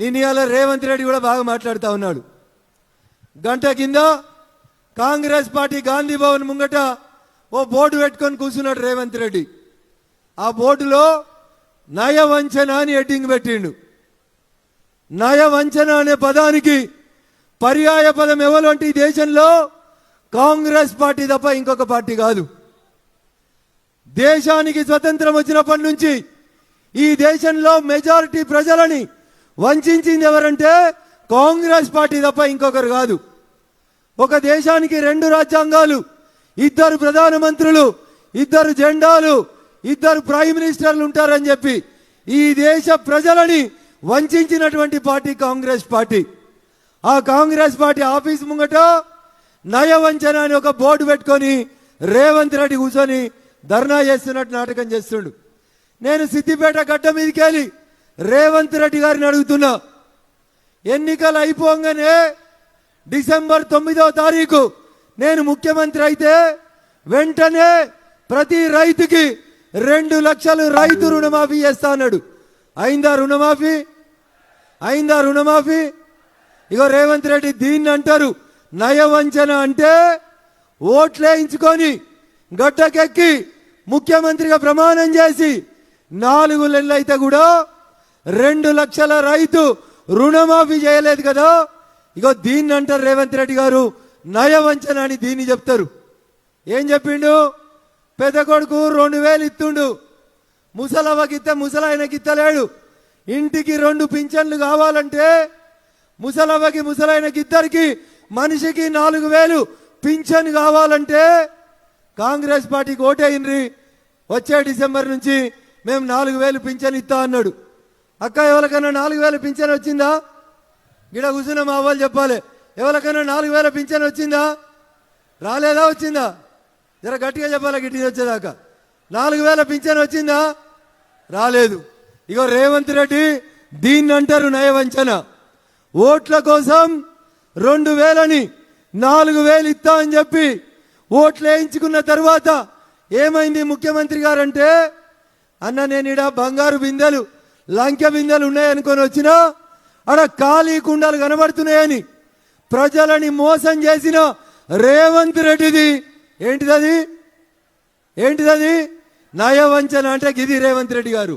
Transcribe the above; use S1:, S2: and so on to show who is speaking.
S1: నేను ఇవాళ రేవంత్ రెడ్డి కూడా బాగా మాట్లాడుతూ ఉన్నాడు. గంట కింద కాంగ్రెస్ పార్టీ గాంధీ భవన్ ముంగట ఓ బోర్డు పెట్టుకొని కూర్చున్నాడు రేవంత్ రెడ్డి. ఆ బోర్డులో నయవంచన అని హెడ్డింగ్ పెట్టిండు. నయవంచన అనే పదానికి పర్యాయ పదం ఎవరు అంటే ఈ దేశంలో కాంగ్రెస్ పార్టీ తప్ప ఇంకొక పార్టీ కాదు. దేశానికి స్వతంత్రం వచ్చినప్పటి నుంచి ఈ దేశంలో మెజారిటీ ప్రజలని వంచింది ఎవరంటే కాంగ్రెస్ పార్టీ తప్ప ఇంకొకరు కాదు. ఒక దేశానికి 2 రాజ్యాంగాలు, 2 ప్రధానమంత్రులు, 2 జెండాలు, 2 ప్రైమ్ మినిస్టర్లు ఉంటారని చెప్పి ఈ దేశ ప్రజలని వంచినటువంటి పార్టీ కాంగ్రెస్ పార్టీ. ఆ కాంగ్రెస్ పార్టీ ఆఫీస్ ముంగట నయవంచన అని ఒక బోర్డు పెట్టుకొని రేవంత్ రెడ్డి కూర్చొని ధర్నా చేస్తున్నట్టు నాటకం చేస్తుండు. నేను సిద్దిపేట గడ్డ మీదకి వెళ్ళి రేవంత్ రెడ్డి గారిని అడుగుతున్నా, ఎన్నికలు అయిపోగానే డిసెంబర్ 9వ తారీఖు నేను ముఖ్యమంత్రి అయితే వెంటనే ప్రతి రైతుకి 2 లక్షలు రైతు రుణమాఫీ చేస్తా అన్నాడు. అయిందా రుణమాఫీ? అయిందా రుణమాఫీ? ఇగో రేవంత్ రెడ్డి దీన్ని అంటారు నయవంచన. అంటే ఓట్లేయించుకొని గడ్డకెక్కి ముఖ్యమంత్రిగా ప్రమాణం చేసి 4 నెలలు అయితే కూడా 2 లక్షల రైతు రుణమాఫీ చేయలేదు కదా. ఇగో దీన్ని అంటారు రేవంత్ రెడ్డి గారు నయవంచన అని దీన్ని చెప్తారు. ఏం చెప్పిండు? పెద్ద కొడుకు 2000 ఇస్తుండు, ముసలవ్వకి ఇస్తే ముసలాయనకి ఇస్తలేడు. ఇంటికి 2 పింఛన్లు కావాలంటే ముసలవ్వకి ముసలాయనకి ఇద్దరికి మనిషికి 4000 పింఛన్ కావాలంటే కాంగ్రెస్ పార్టీకి ఓటేయండి, వచ్చే డిసెంబర్ నుంచి మేము 4000 పింఛన్ ఇస్తా అన్నాడు. అక్క ఎవరికైనా 4000 పింఛన్ వచ్చిందా? గిడ కూర్చున్న మా వాళ్ళు చెప్పాలి, ఎవరికైనా 4000 పింఛన్ వచ్చిందా? రాలేదా? వచ్చిందా? జర గట్టిగా చెప్పాలి, గిట్టిగా వచ్చేదాకా. 4000 పింఛన్ వచ్చిందా? రాలేదు. ఇగో రేవంత్ రెడ్డి దీన్ని అంటారు నయవంచన. ఓట్ల కోసం 2000ని 4000 ఇస్తా అని చెప్పి ఓట్లు వేయించుకున్న తర్వాత ఏమైంది ముఖ్యమంత్రి గారంటే, అన్న నేను ఇడ బంగారు బిందెలు లంకె బిందెలు ఉన్నాయనుకొని వచ్చినా అక్కడ ఖాళీ కుండలు కనబడుతున్నాయని ప్రజలని మోసం చేసిన రేవంత్ రెడ్డిది ఏంటిదది? ఏంటిదది? నయవంచన అంటే గిది రేవంత్ రెడ్డి గారు.